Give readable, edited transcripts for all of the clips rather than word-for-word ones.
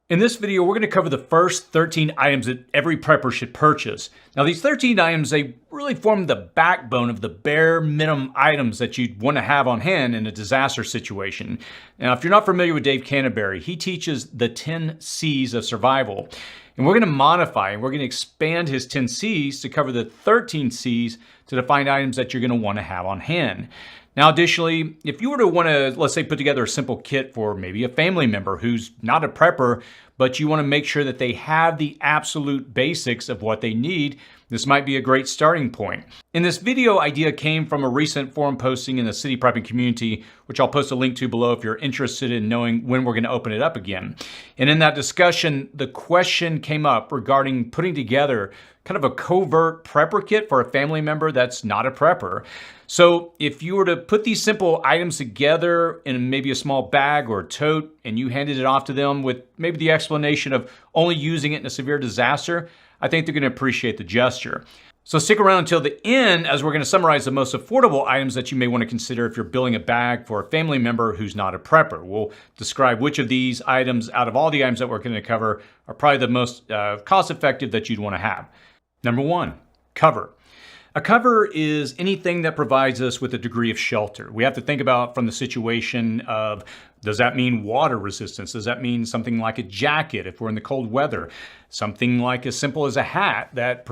In this video, we're going to cover the first 13 items that every prepper should purchase. Now, these 13 items, they really form the backbone of the bare minimum items that you'd want to have on hand in a disaster situation. Now, if you're not familiar with Dave Canterbury, he teaches the 10 C's of survival. And we're going to modify and we're going to expand his 10 C's to cover the 13 C's to define items that you're going to want to have on hand. Now, additionally, if you were to want to, let's say, put together a simple kit for maybe a family member who's not a prepper, but you want to make sure that they have the absolute basics of what they need, this might be a great starting point. And this video idea came from a recent forum posting in the city prepping community, which I'll post a link to below if you're interested in knowing when we're going to open it up again. And in that discussion, the question came up regarding putting together kind of a covert prepper kit for a family member that's not a prepper. So if you were to put these simple items together in maybe a small bag or a tote and you handed it off to them with maybe the explanation of only using it in a severe disaster, I think they're going to appreciate the gesture. So stick around until the end as we're going to summarize the most affordable items that you may want to consider if you're building a bag for a family member who's not a prepper. We'll describe which of these items out of all the items that we're going to cover are probably the most cost-effective that you'd want to have. Number one, cover. A cover is anything that provides us with a degree of shelter. We have to think about from the situation of, does that mean water resistance? Does that mean something like a jacket if we're in the cold weather? Something like as simple as a hat that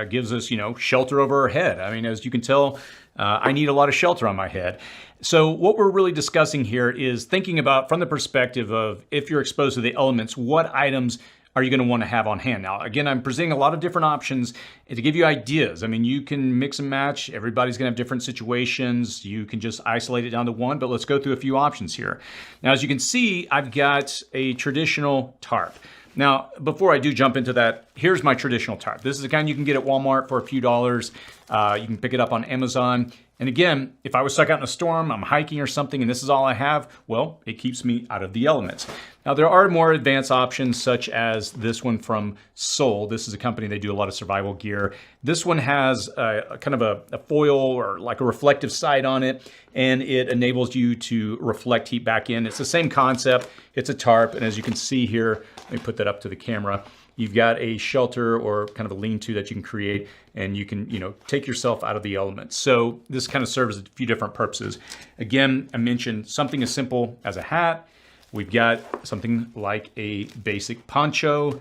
gives us, shelter over our head. I mean, as you can tell, I need a lot of shelter on my head. So what we're really discussing here is thinking about from the perspective of if you're exposed to the elements, what items are you going to want to have on hand? Now, again, I'm presenting a lot of different options to give you ideas. I mean, you can mix and match. Everybody's going to have different situations. You can just isolate it down to one, but let's go through a few options here. Now, as you can see, I've got a traditional tarp. Now, before I do jump into that, here's my traditional tarp. This is the kind you can get at Walmart for a few dollars. You can pick it up on Amazon. And again, if I was stuck out in a storm, I'm hiking or something, and this is all I have, well, it keeps me out of the elements. Now, there are more advanced options, such as this one from Soul. This is a company, they do a lot of survival gear. This one has a kind of a foil or like a reflective side on it, and it enables you to reflect heat back in. It's the same concept. It's a tarp, and as you can see here, let me put that up to the camera. You've got a shelter or kind of a lean-to that you can create, and you can, take yourself out of the elements. So this kind of serves a few different purposes. Again, I mentioned something as simple as a hat. We've got something like a basic poncho.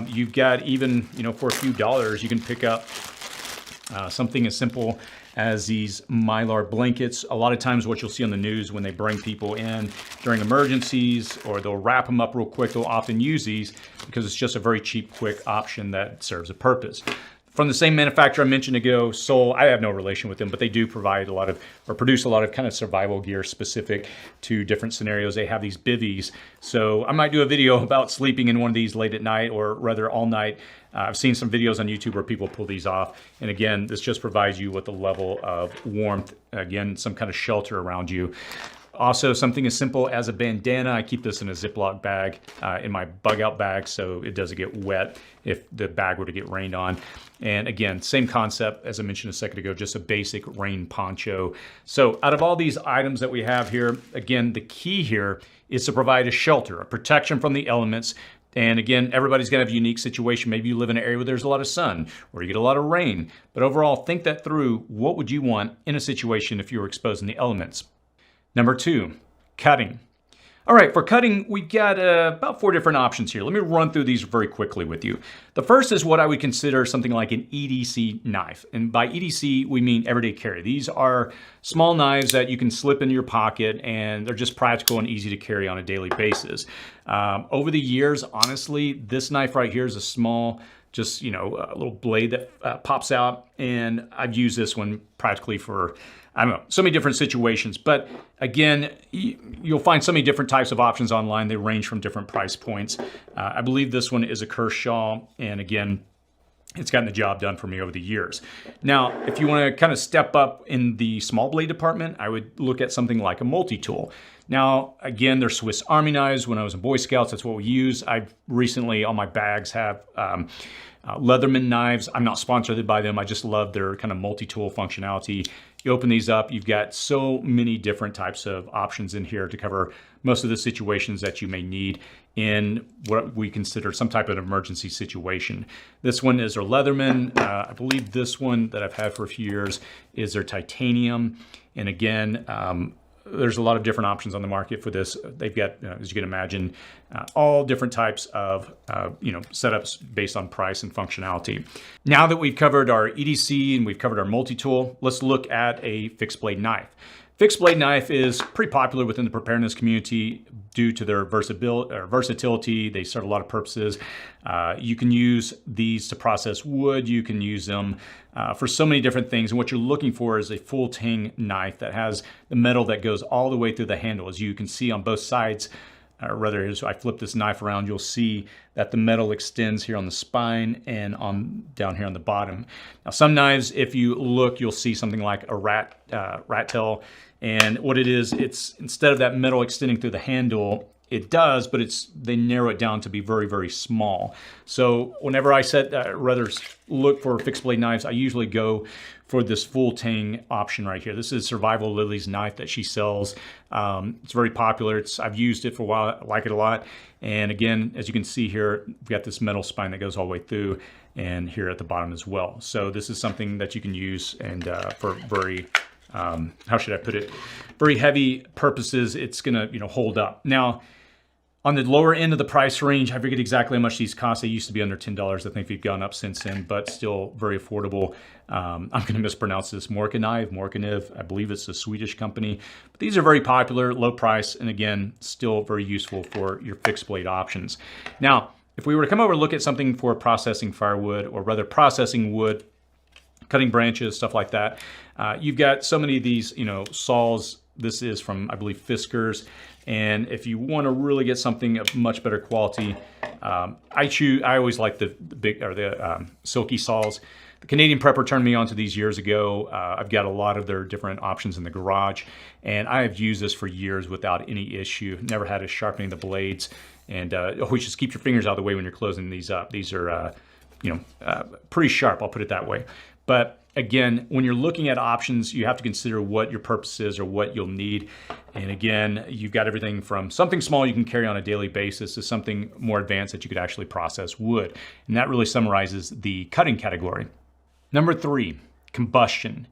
You've got even, for a few dollars, you can pick up something as simple as these Mylar blankets. A lot of times what you'll see on the news when they bring people in during emergencies or they'll wrap them up real quick, they'll often use these because it's just a very cheap, quick option that serves a purpose. From the same manufacturer I mentioned ago, Soul, I have no relation with them, but they do provide produce a lot of kind of survival gear specific to different scenarios. They have these bivvies. So I might do a video about sleeping in one of these late at night or rather all night. I've seen some videos on YouTube where people pull these off. And again, this just provides you with a level of warmth, again, some kind of shelter around you. Also, something as simple as a bandana. I keep this in a Ziploc bag in my bug out bag so it doesn't get wet if the bag were to get rained on. And again, same concept as I mentioned a second ago, just a basic rain poncho. So out of all these items that we have here, again, the key here is to provide a shelter, a protection from the elements. And again, everybody's gonna have a unique situation. Maybe you live in an area where there's a lot of sun or you get a lot of rain. But overall, think that through. What would you want in a situation if you were exposed in the elements? Number two, cutting. All right, for cutting, we've got about 4 different options here. Let me run through these very quickly with you. The first is what I would consider something like an EDC knife. And by EDC, we mean everyday carry. These are small knives that you can slip into your pocket and they're just practical and easy to carry on a daily basis. Over the years, honestly, this knife right here is a small, just, a little blade that pops out. And I've used this one practically for, I don't know, so many different situations. But again, you'll find so many different types of options online. They range from different price points. I believe this one is a Kershaw. And again, it's gotten the job done for me over the years. Now, if you want to kind of step up in the small blade department, I would look at something like a multi-tool. Now, again, they're Swiss Army knives. When I was in Boy Scouts, that's what we use. I've recently, on my bags, have Leatherman knives. I'm not sponsored by them. I just love their kind of multi-tool functionality. You open these up, you've got so many different types of options in here to cover most of the situations that you may need in what we consider some type of emergency situation. This one is their Leatherman. I believe this one that I've had for a few years is their titanium. And again, there's a lot of different options on the market for this. They've got, as you can imagine, all different types of setups based on price and functionality. Now that we've covered our EDC and we've covered our multi-tool, let's look at a fixed blade knife. Fixed blade knife is pretty popular within the preparedness community due to their versatility. They serve a lot of purposes. You can use these to process wood. You can use them for so many different things. And what you're looking for is a full tang knife that has the metal that goes all the way through the handle. As you can see on both sides, or rather, as I flip this knife around, you'll see that the metal extends here on the spine and down here on the bottom. Now, some knives, if you look, you'll see something like a rat tail. And what it is, it's instead of that metal extending through the handle, it does, but they narrow it down to be very, very small. So whenever I rather look for fixed blade knives, I usually go for this full tang option right here. This is Survival Lily's knife that she sells. It's very popular. I've used it for a while. I like it a lot. And again, as you can see here, we've got this metal spine that goes all the way through and here at the bottom as well. So this is something that you can use and for very, how should I put it? Very heavy purposes, it's gonna hold up. Now, on the lower end of the price range, I forget exactly how much these cost. They used to be under $10. I think they've gone up since then, but still very affordable. I'm going to mispronounce this, Morkaniv. I believe it's a Swedish company. But these are very popular, low price, and again, still very useful for your fixed blade options. Now, if we were to come over and look at something for processing firewood, or rather processing wood, cutting branches, stuff like that, you've got so many of these, saws. This is from, I believe, Fiskars. And if you want to really get something of much better quality, I always like the big or the Silky saws. The Canadian Prepper turned me on to these years ago. I've got a lot of their different options in the garage, and I have used this for years without any issue. Never had a sharpening the blades, and always just keep your fingers out of the way when you're closing these up. These are, pretty sharp. I'll put it that way. But again, when you're looking at options, you have to consider what your purpose is or what you'll need. And again, you've got everything from something small you can carry on a daily basis to something more advanced that you could actually process wood. And that really summarizes the cutting category. Number 3, combustion.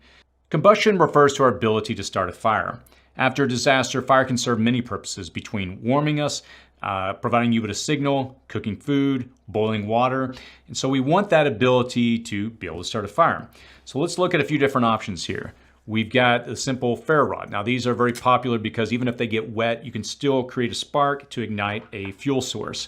Combustion refers to our ability to start a fire. After a disaster, fire can serve many purposes between warming us, providing you with a signal, cooking food, boiling water. And so we want that ability to be able to start a fire. So let's look at a few different options here. We've got a simple ferro rod. Now these are very popular because even if they get wet, you can still create a spark to ignite a fuel source.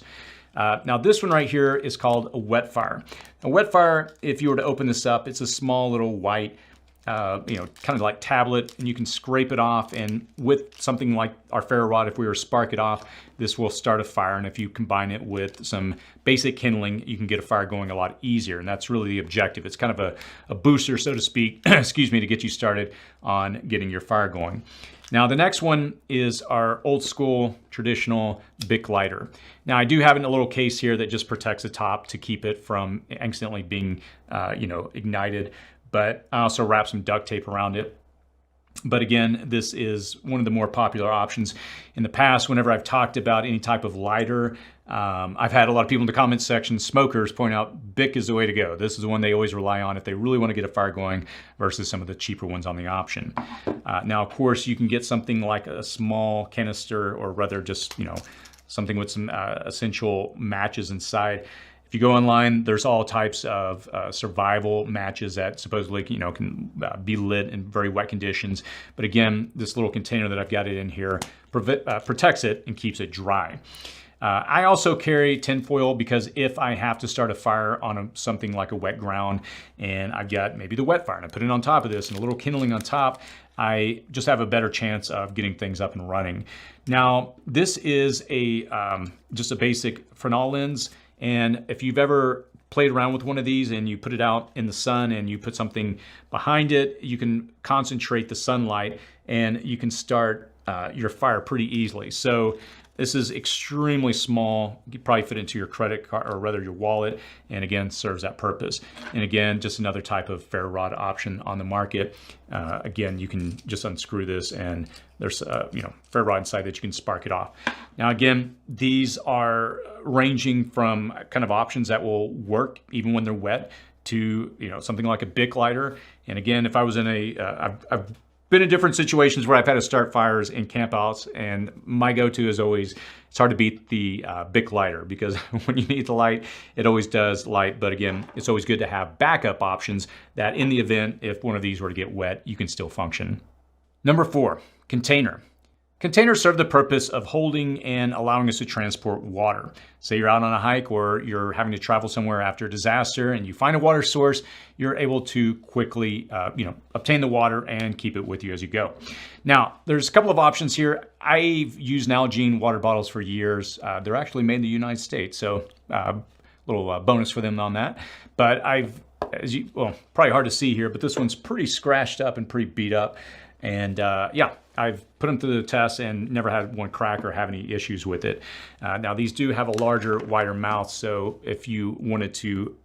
Now this one right here is called a wet fire. A wet fire, if you were to open this up, it's a small little white kind of like tablet, and you can scrape it off, and with something like our ferro rod, if we were to spark it off, this will start a fire. And if you combine it with some basic kindling, you can get a fire going a lot easier, and that's really the objective. It's kind of a booster, so to speak, excuse me, to get you started on getting your fire going. Now the next one is our old school traditional Bic lighter. Now I do have it in a little case here that just protects the top to keep it from accidentally being ignited, but I also wrap some duct tape around it. But again, this is one of the more popular options. In the past, whenever I've talked about any type of lighter, I've had a lot of people in the comments section, smokers, point out Bic is the way to go. This is the one they always rely on if they really want to get a fire going versus some of the cheaper ones on the option. Now, of course, you can get something like a small canister, or rather just, something with some essential matches inside. If you go online, there's all types of survival matches that supposedly can be lit in very wet conditions. But again, this little container that I've got it in here protects it and keeps it dry. I also carry tinfoil because if I have to start a fire on something like a wet ground, and I've got maybe the wet fire and I put it on top of this and a little kindling on top, I just have a better chance of getting things up and running. Now, this is just a basic Fresnel lens. And if you've ever played around with one of these and you put it out in the sun and you put something behind it, you can concentrate the sunlight and you can start your fire pretty easily. So this is extremely small. You could probably fit into your credit card, or rather your wallet, and again, serves that purpose. And again, just another type of ferro rod option on the market. Again, you can just unscrew this, and there's ferro rod inside that you can spark it off. Now again, these are ranging from kind of options that will work even when they're wet to something like a Bic lighter. And again, if I was in I've been in different situations where I've had to start fires in campouts, and my go-to is always, it's hard to beat the Bic lighter, because when you need the light, it always does light. But again, it's always good to have backup options that in the event, if one of these were to get wet, you can still function. Number 4, container. Containers serve the purpose of holding and allowing us to transport water. Say you're out on a hike, or you're having to travel somewhere after a disaster, and you find a water source, you're able to quickly obtain the water and keep it with you as you go. Now, there's a couple of options here. I've used Nalgene water bottles for years. They're actually made in the United States, so little bonus for them on that. But probably hard to see here, but this one's pretty scratched up and pretty beat up. And I've put them through the test and never had one crack or have any issues with it. Now these do have a larger, wider mouth, so if you wanted to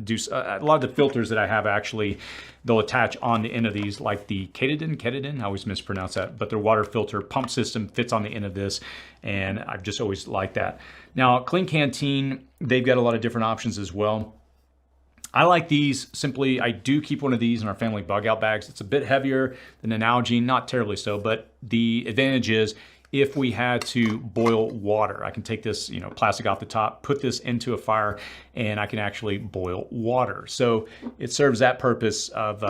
do a lot of the filters that I have, actually they'll attach on the end of these, like the Katadyn, I always mispronounce that, but their water filter pump system fits on the end of this, and I've just always liked that. Now Klean Kanteen, they've got a lot of different options as well. I like these simply. I do keep one of these in our family bug out bags. It's a bit heavier than an Nalgene, not terribly so, but the advantage is if we had to boil water, I can take this plastic off the top, put this into a fire, and I can actually boil water. So it serves that purpose of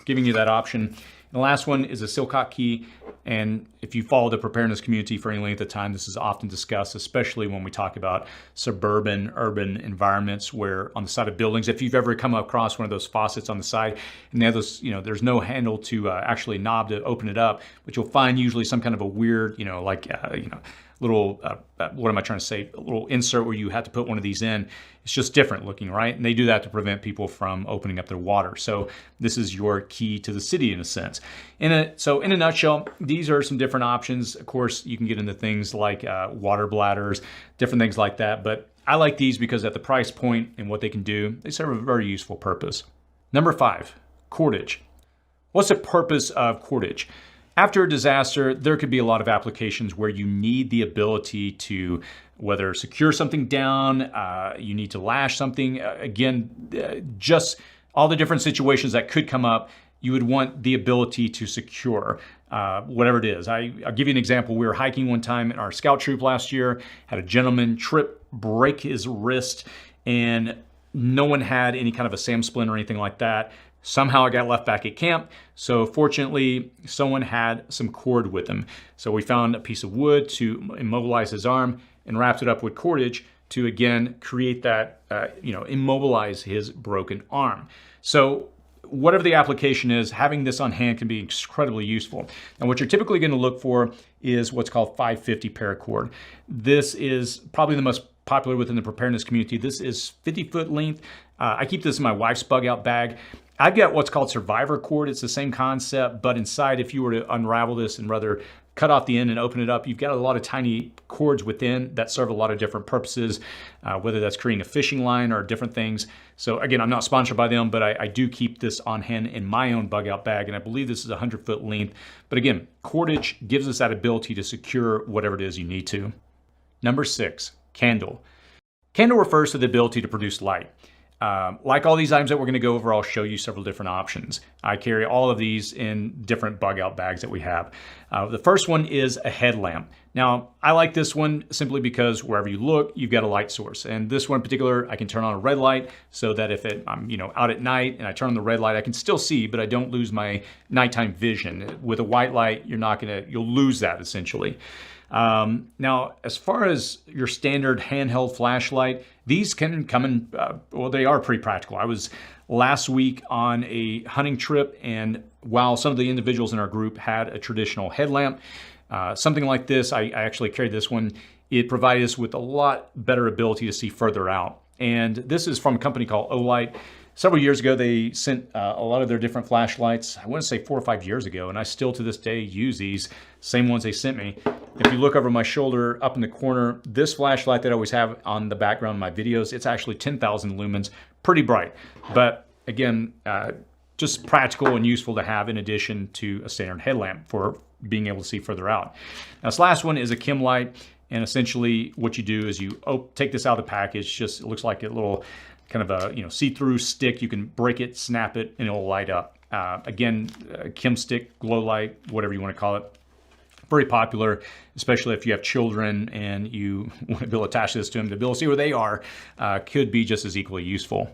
giving you that option. And the last one is a Silcock key, and if you follow the preparedness community for any length of time, this is often discussed, especially when we talk about suburban, urban environments where on the side of buildings, if you've ever come across one of those faucets on the side and they have those, there's no handle to actually knob to open it up, but you'll find usually some kind of a weird, little, what am I trying to say? A little insert where you have to put one of these in. It's just different looking, right? And they do that to prevent people from opening up their water. So this is your key to the city in a sense. So in a nutshell, these are some different options. Of course, you can get into things like water bladders, different things like that. But I like these because at the price point and what they can do, they serve a very useful purpose. Number 5, cordage. What's the purpose of cordage? After a disaster, there could be a lot of applications where you need the ability to whether secure something down, you need to lash something. Just all the different situations that could come up, you would want the ability to secure whatever it is. I'll give you an example. We were hiking one time in our scout troop last year, had a gentleman break his wrist, and no one had any kind of a SAM splint or anything like that. Somehow I got left back at camp. So fortunately, someone had some cord with him. So we found a piece of wood to immobilize his arm and wrapped it up with cordage to again create that, immobilize his broken arm. So whatever the application is, having this on hand can be incredibly useful. And what you're typically going to look for is what's called 550 paracord. This is probably the most popular within the preparedness community. This is 50-foot length. I keep this in my wife's bug out bag. I've got what's called survivor cord. It's the same concept, but inside, if you were to unravel this and rather cut off the end and open it up, you've got a lot of tiny cords within that serve a lot of different purposes, whether that's creating a fishing line or different things. So again, I'm not sponsored by them, but I do keep this on hand in my own bug out bag, and I believe this is 100-foot length. But again, cordage gives us that ability to secure whatever it is you need to. Number 6, candle. Candle refers to the ability to produce light. Like all these items that we're going to go over, I'll show you several different options. I carry all of these in different bug out bags that we have. The first one is a headlamp. Now, I like this one simply because wherever you look, you've got a light source. And this one in particular, I can turn on a red light so that if I'm out at night and I turn on the red light, I can still see, but I don't lose my nighttime vision. With a white light, you'll lose that essentially. Now, as far as your standard handheld flashlight, these can come in, they are pretty practical. I was last week on a hunting trip, and while some of the individuals in our group had a traditional headlamp, something like this, I actually carried this one. It provided us with a lot better ability to see further out. And this is from a company called Olight. Several years ago, they sent a lot of their different flashlights, I want to say 4 or 5 years ago, and I still to this day use these, same ones they sent me. If you look over my shoulder up in the corner, this flashlight that I always have on the background of my videos, it's actually 10,000 lumens, pretty bright. But again, just practical and useful to have in addition to a standard headlamp for being able to see further out. Now, this last one is a Chem light, and essentially what you do is you take this out of the package. Just it looks like a little kind of a see-through stick. You can break it, snap it, and it'll light up. Again, Chem stick, glow light, whatever you want to call it. Very popular, especially if you have children and you want to be able to attach this to them to be able to see where they are. Could be just as equally useful.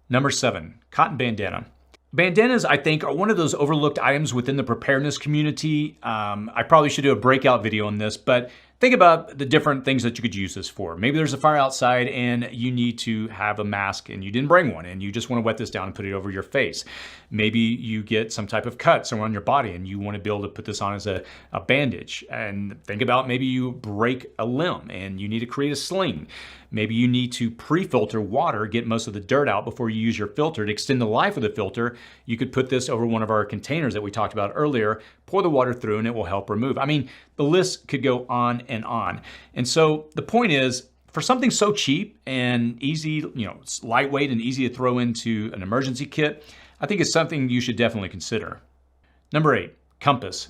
Number 7, cotton bandana. Bandanas, I think, are one of those overlooked items within the preparedness community. I probably should do a breakout video on this, but think about the different things that you could use this for. Maybe there's a fire outside and you need to have a mask and you didn't bring one and you just want to wet this down and put it over your face. Maybe you get some type of cut somewhere on your body and you want to be able to put this on as a bandage. And think about maybe you break a limb and you need to create a sling. Maybe you need to pre-filter water, get most of the dirt out before you use your filter. To extend the life of the filter, you could put this over one of our containers that we talked about earlier, pour the water through, and it will help remove. I mean, the list could go on and on. And so the point is, for something so cheap and easy, it's lightweight and easy to throw into an emergency kit, I think it's something you should definitely consider. Number 8, compass.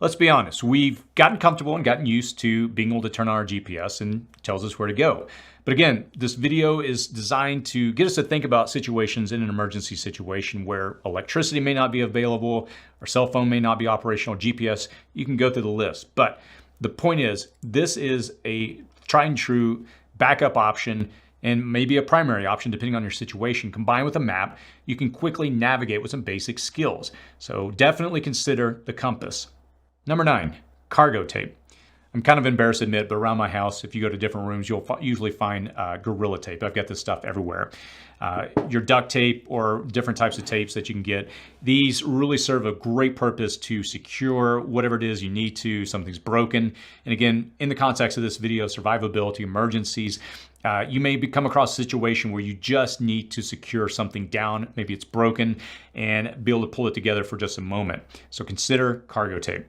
Let's be honest, we've gotten comfortable and gotten used to being able to turn on our GPS and it tells us where to go. But again, this video is designed to get us to think about situations in an emergency situation where electricity may not be available, or cell phone may not be operational, GPS, you can go through the list. But the point is, this is a tried and true backup option and maybe a primary option depending on your situation. Combined with a map, you can quickly navigate with some basic skills. So definitely consider the compass. Number 9, cargo tape. I'm kind of embarrassed to admit, but around my house, if you go to different rooms, you'll usually find Gorilla Tape. I've got this stuff everywhere. Your duct tape or different types of tapes that you can get. These really serve a great purpose to secure whatever it is you need to, something's broken. And again, in the context of this video, survivability, emergencies, you may come across a situation where you just need to secure something down, maybe it's broken, and be able to pull it together for just a moment. So consider cargo tape.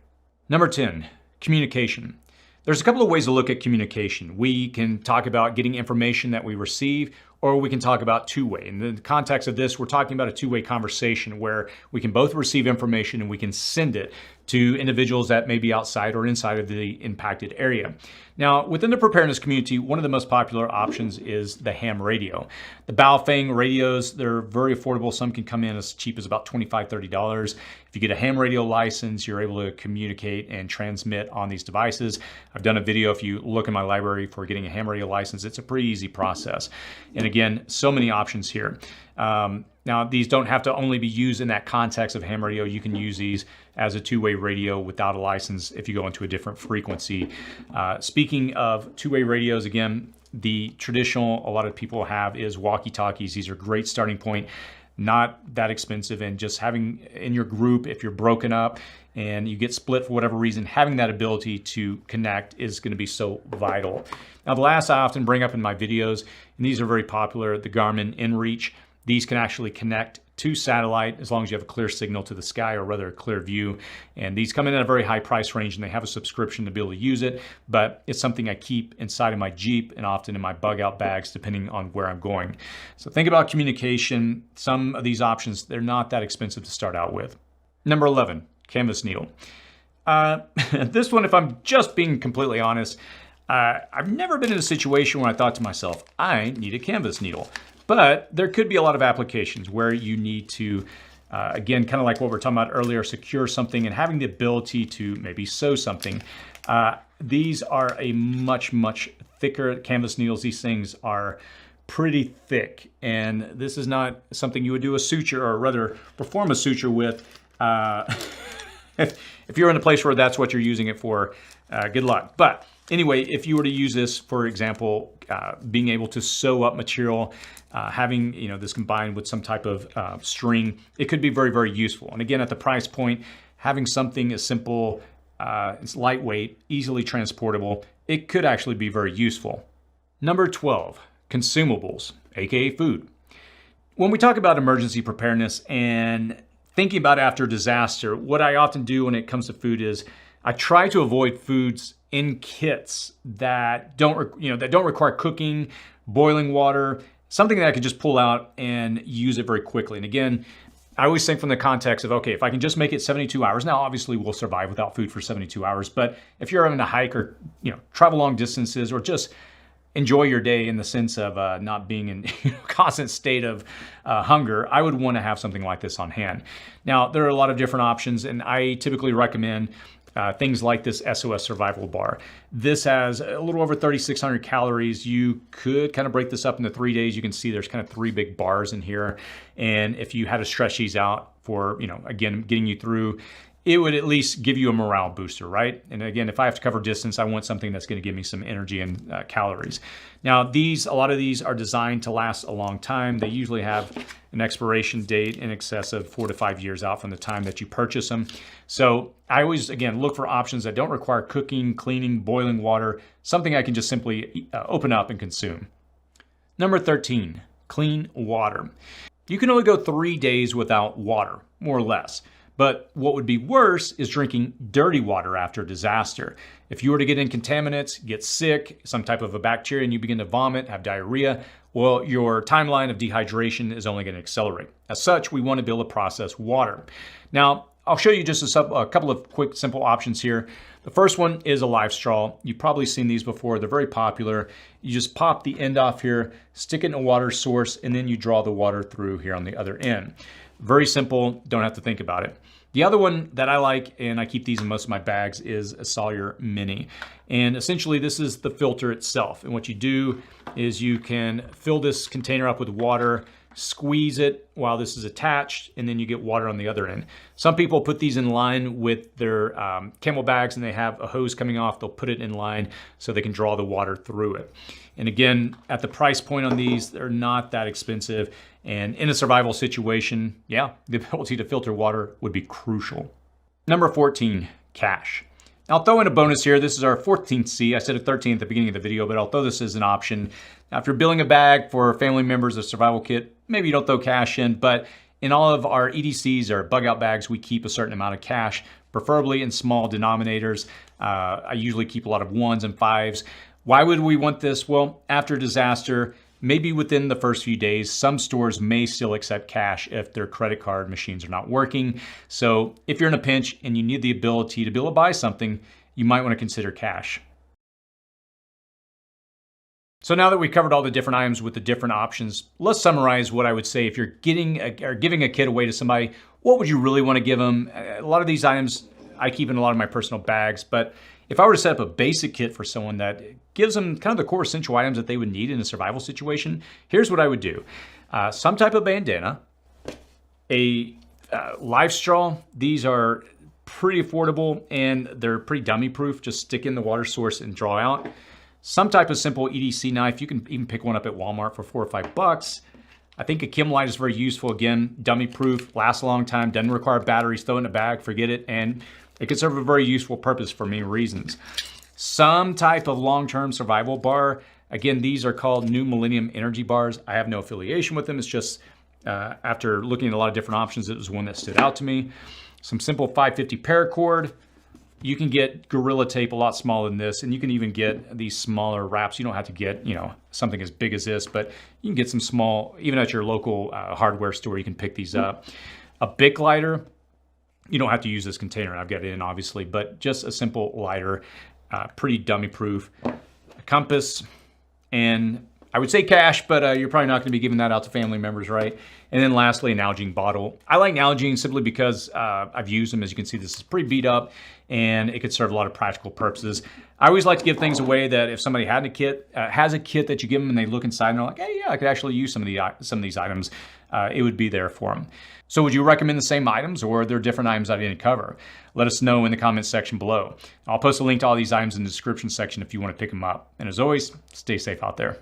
Number 10, communication. There's a couple of ways to look at communication. We can talk about getting information that we receive, or we can talk about two-way. In the context of this, we're talking about a two-way conversation where we can both receive information and we can send it to individuals that may be outside or inside of the impacted area. Now, within the preparedness community, one of the most popular options is the ham radio. The Baofeng radios, they're very affordable. Some can come in as cheap as about $25, $30. If you get a ham radio license, you're able to communicate and transmit on these devices. I've done a video, if you look in my library, for getting a ham radio license. It's a pretty easy process. And again, so many options here. Now, these don't have to only be used in that context of ham radio. You can use these as a two-way radio without a license if you go into a different frequency. Speaking of two-way radios, again, the traditional a lot of people have is walkie-talkies. These are a great starting point, not that expensive, and just having in your group, if you're broken up and you get split for whatever reason, having that ability to connect is going to be so vital. Now, the last I often bring up in my videos, and these are very popular, the Garmin inReach. These can actually connect to satellite as long as you have a clear signal to the sky, or rather a clear view. And these come in at a very high price range and they have a subscription to be able to use it, but it's something I keep inside of my Jeep and often in my bug out bags depending on where I'm going. So think about communication. Some of these options, they're not that expensive to start out with. Number 11, canvas needle. This one, if I'm just being completely honest, I've never been in a situation where I thought to myself, I need a canvas needle. But there could be a lot of applications where you need to, again, kind of like what we were talking about earlier, secure something and having the ability to maybe sew something. These are a much, much thicker canvas needles. These things are pretty thick. And this is not something you would do a suture, or rather perform a suture with. If you're in a place where that's what you're using it for, good luck. But anyway, if you were to use this, for example, being able to sew up material, having this combined with some type of string, it could be very, very useful. And again, at the price point, having something as simple, it's lightweight, easily transportable, it could actually be very useful. Number 12, consumables, aka food. When we talk about emergency preparedness and thinking about after disaster, what I often do when it comes to food is I try to avoid foods in kits that don't require cooking, boiling water, something that I can just pull out and use it very quickly. And again, I always think from the context of, okay, if I can just make it 72 hours, now obviously we'll survive without food for 72 hours, but if you're having to hike or travel long distances or just enjoy your day in the sense of not being in constant state of hunger, I would want to have something like this on hand. Now, there are a lot of different options, and I typically recommend things like this SOS Survival Bar. This has a little over 3,600 calories. You could kind of break this up into 3 days. You can see there's kind of 3 big bars in here. And if you had to stretch these out for, again, getting you through, it would at least give you a morale booster, right? And again, if I have to cover distance, I want something that's going to give me some energy and calories. Now, a lot of these are designed to last a long time. They usually have an expiration date in excess of 4 to 5 years out from the time that you purchase them. So I always, again, look for options that don't require cooking, cleaning, boiling water, something I can just simply open up and consume. Number 13, clean water. You can only go 3 days without water, more or less. But what would be worse is drinking dirty water after a disaster. If you were to get in contaminants, get sick, some type of a bacteria, and you begin to vomit, have diarrhea, well, your timeline of dehydration is only going to accelerate. As such, we want to be able to process water. Now, I'll show you just a couple of quick, simple options here. The first one is a live straw. You've probably seen these before. They're very popular. You just pop the end off here, stick it in a water source, and then you draw the water through here on the other end. Very simple, don't have to think about it. The other one that I like, and I keep these in most of my bags, is a Sawyer Mini. And essentially this is the filter itself. And what you do is you can fill this container up with water, squeeze it while this is attached, and then you get water on the other end. Some people put these in line with their Camel bags, and they have a hose coming off. They'll put it in line so they can draw the water through it. And again, at the price point on these, they're not that expensive. And in a survival situation, yeah, the ability to filter water would be crucial. Number 14, cash. Now, I'll throw in a bonus here. This is our 14th C. I said a 13th at the beginning of the video, but I'll throw this as an option. Now, if you're building a bag for family members, a survival kit, maybe you don't throw cash in, but in all of our EDCs or bug out bags, we keep a certain amount of cash, preferably in small denominators. I usually keep a lot of 1s and 5s. Why would we want this? Well, after a disaster, maybe within the first few days, some stores may still accept cash if their credit card machines are not working. So if you're in a pinch and you need the ability to be able to buy something, you might want to consider cash. So now that we covered all the different items with the different options, let's summarize what I would say if you're giving a kit away to somebody. What would you really want to give them? A lot of these items I keep in a lot of my personal bags, but if I were to set up a basic kit for someone that gives them kind of the core essential items that they would need in a survival situation, here's what I would do. Some type of bandana, a live straw. These are pretty affordable and they're pretty dummy proof. Just stick in the water source and draw out. Some type of simple EDC knife. You can even pick one up at Walmart for $4 or $5. I think a Kimlite is very useful. Again, dummy proof, lasts a long time, doesn't require batteries, throw it in a bag, forget it, and it can serve a very useful purpose for many reasons. Some type of long-term survival bar. Again, these are called New Millennium Energy Bars. I have no affiliation with them. It's just after looking at a lot of different options, it was one that stood out to me. Some simple 550 paracord. You can get Gorilla Tape a lot smaller than this, and you can even get these smaller wraps. You don't have to get, something as big as this, but you can get some small, even at your local hardware store, you can pick these up. A Bic lighter. You don't have to use this container. I've got it in, obviously, but just a simple lighter, pretty dummy proof. A compass, and I would say cash, but you're probably not going to be giving that out to family members, right? And then lastly, an Nalgene bottle. I like Nalgene simply because I've used them. As you can see, this is pretty beat up, and it could serve a lot of practical purposes. I always like to give things away that if somebody had a kit, has a kit that you give them and they look inside and they're like, hey, yeah, I could actually use some of these items. It would be there for them. So would you recommend the same items, or are there different items I didn't cover? Let us know in the comments section below. I'll post a link to all these items in the description section if you want to pick them up. And as always, stay safe out there.